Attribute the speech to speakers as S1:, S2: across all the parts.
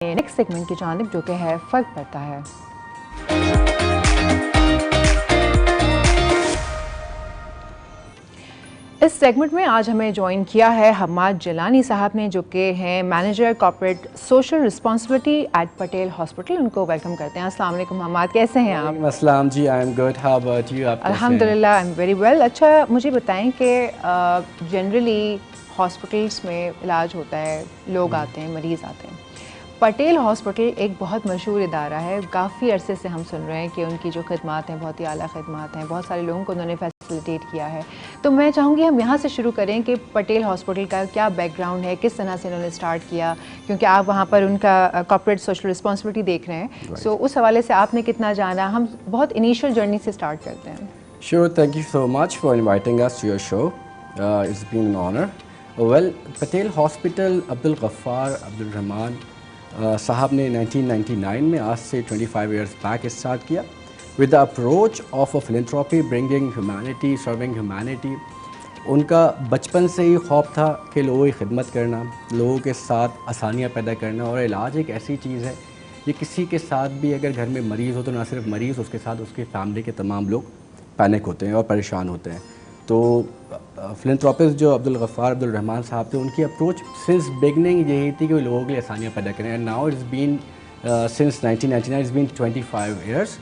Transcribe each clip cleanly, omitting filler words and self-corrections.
S1: Next segment की जानिब जो कि है फ़र्क पड़ता है। इस सेगमेंट में आज हमें ज्वाइन किया है हम्माद जिलानी साहब ने, जो कि हैं manager corporate social responsibility at Patel hospital. उनको वेलकम करते हैं। अस्सलाम वालेकुम हम्माद, कैसे हैं आप?
S2: अस्सलाम जी, I am good, how about you? आप
S1: अल्हम्दुलिल्लाह आई एम वेरी वेल। अच्छा, मुझे बताएं कि जनरली हॉस्पिटल्स में इलाज होता है, लोग आते हैं, मरीज़ आते हैं। पटेल हॉस्पिटल एक बहुत मशहूर इदारा है, काफ़ी अरसे से हम सुन रहे हैं कि उनकी जो खदमात हैं बहुत ही आला खदमात हैं, बहुत सारे लोगों को उन्होंने फैसिलिटेट किया है। तो मैं चाहूँगी हम यहाँ से शुरू करें कि पटेल हॉस्पिटल का क्या बैकग्राउंड है, किस तरह से उन्होंने स्टार्ट किया, क्योंकि आप वहाँ पर उनका कॉर्पोरेट सोशल रिस्पॉन्सिबिलिटी देख रहे हैं। सो उस हवाले से आपने कितना जाना, हम बहुत इनिशियल जर्नी से स्टार्ट करते हैं।
S2: Sure, thank you so much for inviting us to your show. It's been an honor. Well, Patel Hospital Abdul Ghaffar Abdul Rahman साहब ने 1999 में, आज से 25 years back स्टार्ट किया with the approach of a philanthropy, bringing humanity, serving humanity. उनका बचपन से ही ख्वाब था कि लोगों की खिदमत करना, लोगों के साथ आसानियाँ पैदा करना, और इलाज एक ऐसी चीज़ है ये किसी के साथ भी अगर घर में मरीज़ हो तो ना सिर्फ मरीज़, उसके साथ उसकी फैमिली के तमाम लोग पैनिक होते हैं और परेशान होते हैं। तो फिलैंथ्रोपिस्ट जो अब्दुल गफ़ार अब्दुल रहमान साहब थे, उनकी अप्रोच सिंस बिगनिंग यही थी कि वो लोगों के लिए आसानियाँ पैदा करें। And now it's been since 1999 it's been 25 years.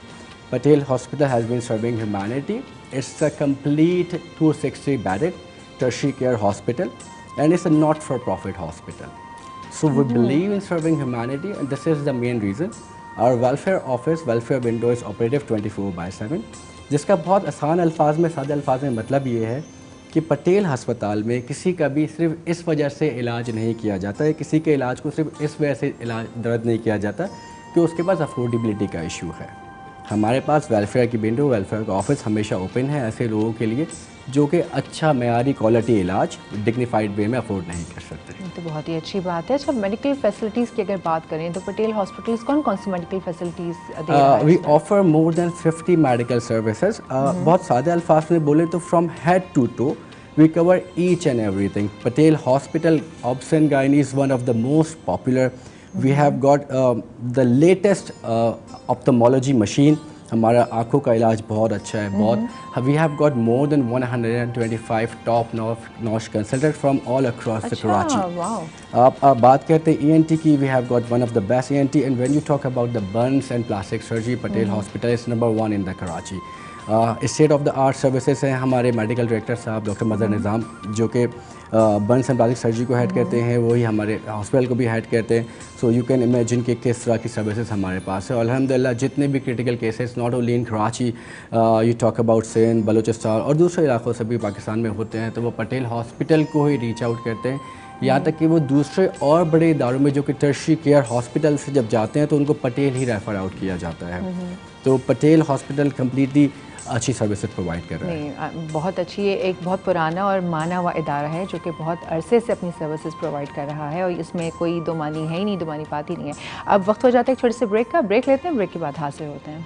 S2: Patel Hospital has been serving humanity. It's a complete 260 bedded tertiary care hospital, and it's a not-for-profit hospital. So we believe in serving humanity, and this is the main reason. Our welfare office, welfare window is operative 24/7. जिसका बहुत आसान अल्फाज में, सादे अल्फाज में मतलब ये है कि पटेल हस्पताल में किसी का भी सिर्फ इस वजह से इलाज नहीं किया जाता है, किसी के इलाज को सिर्फ इस वजह से इलाज दर्द नहीं किया जाता कि उसके पास अफोर्डेबिलिटी का इशू है। हमारे पास वेलफेयर की विंडो, वेलफेयर का ऑफिस हमेशा ओपन है ऐसे लोगों के लिए जो कि अच्छा मेयारी क्वालिटी इलाज डिग्निफाइड वे में अफोर्ड नहीं कर सकते।
S1: तो बहुत ही अच्छी बात है। अच्छा, मेडिकल फैसिलिटीज़ की अगर बात करें तो पटेल हॉस्पिटल्स कौन कौन सी मेडिकल फैसिलिटीज़ दे रहा है?
S2: We offer more than 50 medical services. बहुत सादे अल्फाज में बोले तो from head to toe we cover each and everything. Patel hospital obs and gynae is one of the most popular. We have got the latest ophthalmology machine. हमारा आँखों का इलाज बहुत अच्छा है, बहुत. We have got more than 125 top notch consultants from all across the Karachi.
S1: Wow.
S2: आप बात करते हैं ENT की, we have got one of the best ENT, and when you talk about the burns and plastic surgery, Patel Hospital is number 1 in the Karachi. State of the art services हैं हमारे medical director साहब doctor Mazhar निज़ाम, जो कि Burns and plastic surgery को head करते हैं, वही हमारे हॉस्पिटल को भी हेड करते हैं. सो यू कैन इमेजिन कि किस तरह की सर्विसेज हमारे पास है. और अल्हम्दुलिल्लाह जितने भी critical cases not only in Karachi, you talk about Sindh, Balochistan और दूसरे इलाकों से भी पाकिस्तान में होते हैं, तो वो पटेल हॉस्पिटल को ही रीच आउट करते हैं. यहाँ तक कि वो दूसरे और बड़े इदारों में जो कि टर्शरी केयर हॉस्पिटल से जब जाते हैं तो उनको पटेल ही रेफ़र आउट किया जाता है. तो पटेल हॉस्पिटल कम्प्लीटली अच्छी सर्विसेज प्रोवाइड कर रहा है.
S1: नहीं, बहुत अच्छी है. एक बहुत पुराना और माना हुआ इदारा है जो कि बहुत अरसे से अपनी सर्विसेज प्रोवाइड कर रहा है और इसमें कोई दो मानी है ही नहीं, दो मानी बात ही नहीं है. अब वक्त हो जाता है एक छोटे से ब्रेक का. ब्रेक लेते हैं, ब्रेक के बाद हाजिर होते हैं.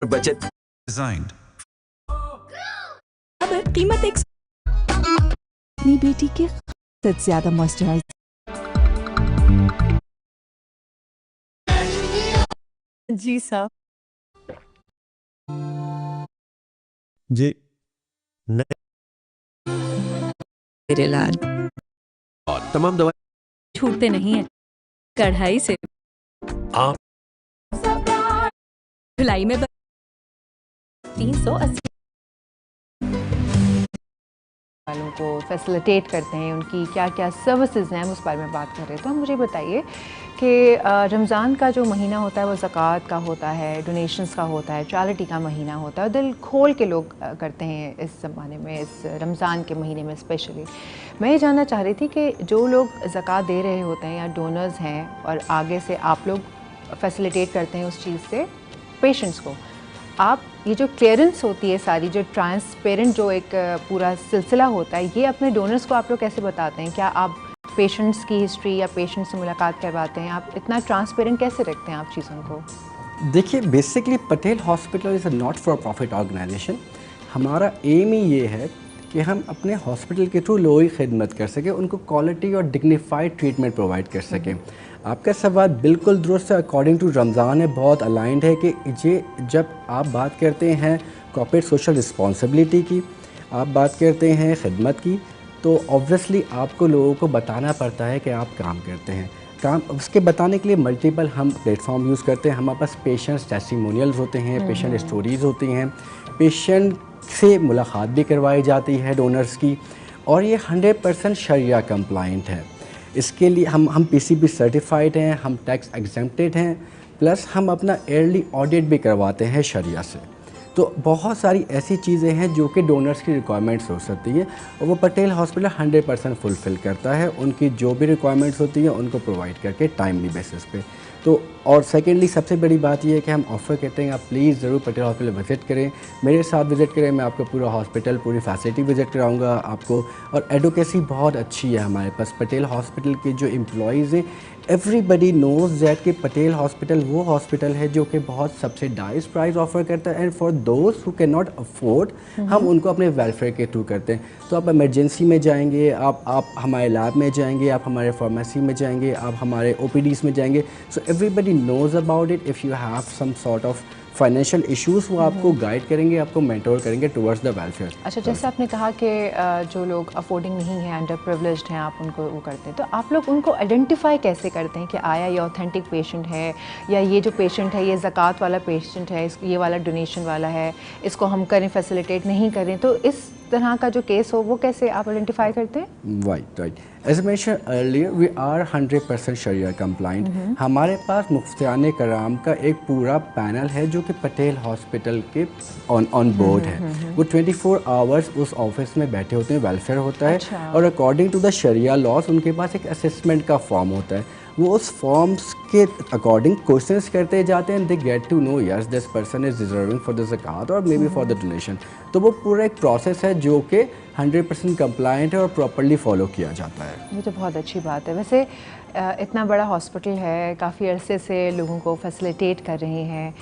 S3: बचत डिजाइन्ड.
S4: अब कीमत एक अपनी बेटी के सबसे ज्यादा मॉइस्चराइज जी साहब
S3: जी
S4: मेरे लाल
S3: और तमाम दवा
S4: छूटते नहीं है. कढ़ाई से
S3: आप
S4: धुलाई में 380
S1: वालों को फैसिलिटेट करते हैं, उनकी क्या क्या सर्विसेज हैं, हम उस बारे में बात कर रहे हैं. तो मुझे बताइए कि रमज़ान का जो महीना होता है वो ज़कात का होता है, डोनेशंस का होता है, चैरिटी का महीना होता है. दिल खोल के लोग करते हैं इस ज़माने में, इस रमज़ान के महीने में स्पेशली. मैं ये जानना चाह रही थी कि जो लोग ज़कात दे रहे होते हैं या डोनर्स हैं और आगे से आप लोग फैसिलिटेट करते हैं उस चीज़ से पेशेंट्स को, आप ये जो क्लियरेंस होती है सारी, जो ट्रांसपेरेंट जो एक पूरा सिलसिला होता है, ये अपने डोनर्स को आप लोग कैसे बताते हैं? क्या आप पेशेंट्स की हिस्ट्री या पेशेंट्स से मुलाकात करवाते हैं? आप इतना ट्रांसपेरेंट कैसे रखते हैं आप चीज़ों को?
S2: देखिए, basically Patel hospital is a not for profit organisation. हमारा एम ही ये है कि हम अपने हॉस्पिटल के थ्रू लोगों की खिदमत कर सकें, उनको क्वालिटी और डिग्निफाइड ट्रीटमेंट प्रोवाइड कर सकें। आपका सवाल बिल्कुल दुरुस्त है, अकॉर्डिंग टू रमज़ान है, बहुत अलाइंड है कि ये जब आप बात करते हैं कॉर्पोरेट सोशल रिस्पॉन्सिबिलिटी की, आप बात करते हैं खिदमत की, तो ऑब्वियसली आपको लोगों को बताना पड़ता है कि आप काम करते हैं। काम उसके बताने के लिए मल्टीपल हम प्लेटफॉर्म यूज़ करते हैं। हमारे पास पेशेंट्स टेस्टिमोनियल्स होते हैं, पेशेंट स्टोरीज़ होती हैं, पेशेंट से मुलाकात भी करवाई जाती है डोनर्स की, और ये 100% शरिया कंप्लाइंट है। इसके लिए हम पीसीबी सर्टिफाइड हैं, हम टैक्स एग्जेम्प्टेड हैं, प्लस हम अपना ईयरली ऑडिट भी करवाते हैं शरिया से। तो बहुत सारी ऐसी चीज़ें हैं जो कि डोनर्स की रिक्वायरमेंट्स हो सकती है, और वो पटेल हॉस्पिटल 100% फुलफ़िल करता है। उनकी जो भी रिक्वायरमेंट्स होती हैं उनको प्रोवाइड करके टाइमली बेसिस पे। तो और सेकेंडली सबसे बड़ी बात ये है कि हम ऑफ़र करते हैं आप प्लीज़ ज़रूर पटेल हॉस्पिटल विज़िट करें, मेरे साथ विज़िट करें, मैं आपको पूरा हॉस्पिटल पूरी फैसिलिटी विज़िट कराऊंगा आपको। और एडवोकेसी बहुत अच्छी है हमारे पास। पटेल हॉस्पिटल के जो एम्प्लॉइज़ हैं, एवरीबडी नोज़ दैट कि पटेल हॉस्पिटल वो हॉस्पिटल है जो कि बहुत सब्सिडाइज प्राइस ऑफ़र करता है, and for those who can not afford हम उनको अपने वेलफेयर के थ्रू करते हैं। तो आप इमरजेंसी में जाएंगे, आप हमारे लैब में जाएंगे, आप हमारे फार्मेसी में जाएंगे, आप हमारे OPDs में जाएंगे, so everybody knows about it. If you have some sort of financial issues, वो आपको गाइड करेंगे, आपको मेंटोर करेंगे टुवर्ड्स द वेलफेयर।
S1: अच्छा, जैसे आपने कहा कि जो लोग अफोर्डिंग नहीं हैं, अंडर प्रिविलेज्ड हैं, आप उनको वो करते हैं, तो आप लोग उनको आइडेंटिफाई कैसे करते हैं कि आया ये ऑथेंटिक पेशेंट है, या ये जो पेशेंट है ये ज़कात वाला पेशेंट है, ये वाला डोनेशन वाला है, इसको हम करें फैसिलिटेट नहीं करें? तो इस तरह का जो केस हो वो कैसे आप आइडेंटिफाई करते हैं?
S2: Right as I mention earlier, we are 100% शरिया कंप्लाइंट। हमारे पास मुफ्तियाने कराम का एक पूरा पैनल है जो कि पटेल हॉस्पिटल के ऑन बोर्ड है। वो 24 आवर्स उस ऑफिस में बैठे होते हैं, वेलफेयर होता है।
S1: अच्छा।
S2: और अकॉर्डिंग टू द शरिया लॉस उनके पास एक असेसमेंट का फॉर्म होता है, वो उस फॉर्म्स के अकॉर्डिंग क्वेश्चंस करते जाते हैं, they get to know yes this person is deserving for the ज़कात और maybe for the donation. तो वो पूरा एक प्रोसेस है जो कि 100% कंप्लाइंट है और प्रॉपर्ली फॉलो किया जाता है।
S1: ये तो बहुत अच्छी बात है। वैसे इतना बड़ा हॉस्पिटल है, काफ़ी अरसे से लोगों को फैसिलिटेट कर रहे हैं,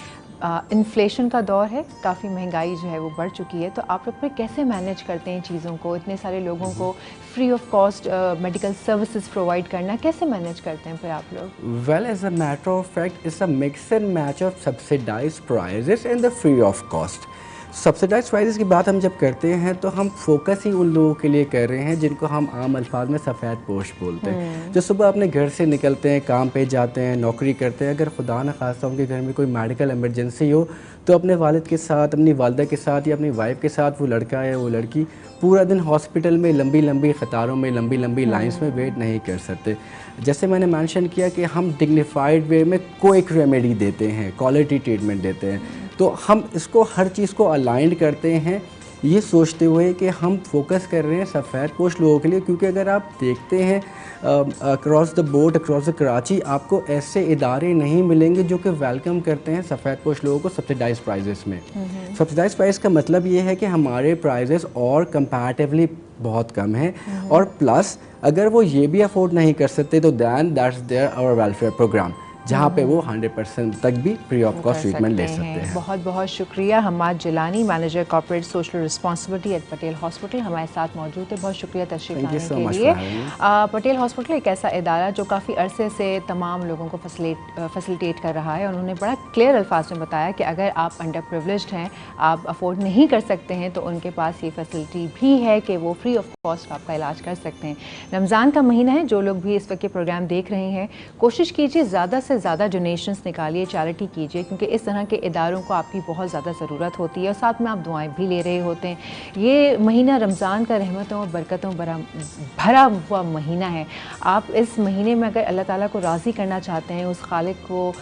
S1: इन्फ्लेशन का दौर है, काफ़ी महंगाई जो है वो बढ़ चुकी है, तो आप लोग फिर कैसे मैनेज करते हैं चीज़ों को? इतने सारे लोगों को free of cost medical services provide करना कैसे मैनेज करते हैं फिर आप लोग?
S2: Well, as a matter of fact it's a mix and match of subsidised prices and the free of cost. Subsidise prices की बात हम जब करते हैं तो हम फोकस ही उन लोगों के लिए कर रहे हैं जिनको हम आम अल्फाज में सफ़ेद पोश बोलते हैं, जो सुबह अपने घर से निकलते हैं, काम पे जाते हैं, नौकरी करते हैं। अगर खुदा न खास्ता उनके घर में कोई मेडिकल इमरजेंसी हो तो अपने वालिद के साथ, अपनी वालदा के साथ या अपनी वाइफ के साथ वो लड़का है वो लड़की पूरा दिन हॉस्पिटल में लंबी लंबी कतारों में, लंबी लंबी लाइंस में वेट नहीं कर सकते। जैसे मैंने मेंशन किया कि हम डिग्निफाइड वे में क्विक रेमेडी देते हैं, क्वालिटी ट्रीटमेंट देते हैं, तो हम इसको हर चीज़ को अलाइंड करते हैं ये सोचते हुए कि हम फोकस कर रहे हैं सफ़ेद पोश लोगों के लिए। क्योंकि अगर आप देखते हैं across the board, across the Karachi, आपको ऐसे इदारे नहीं मिलेंगे जो कि वेलकम करते हैं सफ़ेद पोश लोगों को सब्सिडाइज प्राइजेस में। सब्सिडाइज प्राइस का मतलब ये है कि हमारे प्राइजेस और कंपैरेटिवली बहुत कम है, और प्लस अगर वो ये भी अफोर्ड नहीं कर सकते तो then that's there our welfare programme, जहाँ पे वो 100% तक भी फ्री ऑफ कॉस्ट ट्रीटमेंट ले सकते हैं।
S1: बहुत बहुत शुक्रिया Hammad Jilani, manager corporate social responsibility at Patel hospital, हमारे साथ मौजूद है। बहुत शुक्रिया तशरीफ लाने के लिए। पटेल हॉस्पिटल एक ऐसा इदारा जो काफ़ी अरसे से तमाम लोगों को फैसिलिटेट कर रहा है। उन्होंने बड़ा क्लियर अल्फाज में बताया कि अगर आप अंडर प्रिविलेज्ड हैं, आप अफोर्ड नहीं कर सकते हैं, तो उनके पास ये फैसिलिटी भी है कि वो फ्री ऑफ कॉस्ट आपका इलाज कर सकते हैं। रमज़ान का महीना है, जो लोग भी इस वक्त के प्रोग्राम देख रहे हैं, कोशिश कीजिए ज़्यादा से ज़्यादा डोनेशंस निकालिए, चैरिटी कीजिए, क्योंकि इस तरह के इदारों को आपकी बहुत ज़्यादा ज़रूरत होती है, और साथ में आप दुआएं भी ले रहे होते हैं। ये महीना रमज़ान का रहमतों और बरकतों भरा हुआ महीना है। आप इस महीने में अगर अल्लाह ताला को राज़ी करना चाहते हैं, उस खालिक को